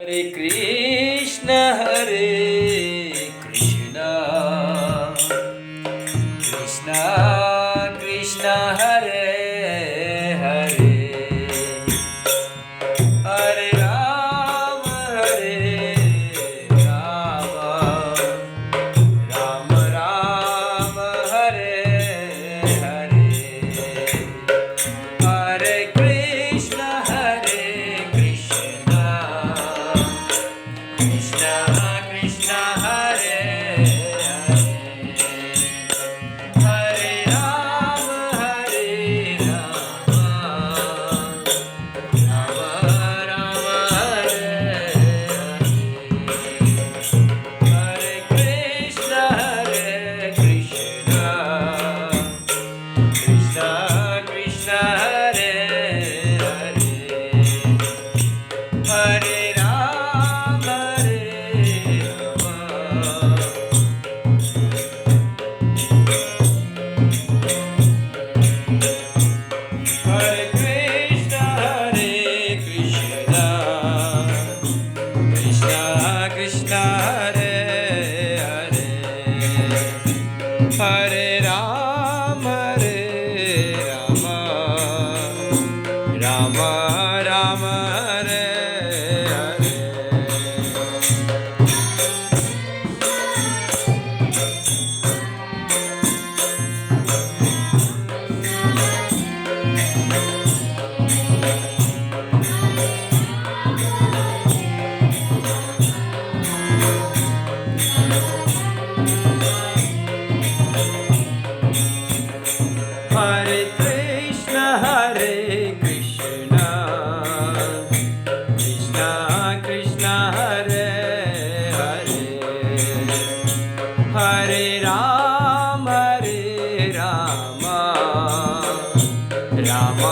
Hare Krishna Krishna Krishna Hare Hare Hare Ram Ram Ram Hare Hare Hare Krishna Krishna Krishna Hare Hare Hare Ram Ram Ram Hare Hare Krishna Krishna Krishna Hare Hare Hare Ram Hare Krishna Krishna Krishna Hare Hare Hare Ram Ram Ram Hare Hare Hare Krishna Krishna Krishna Hare Hare Hare Ram Ram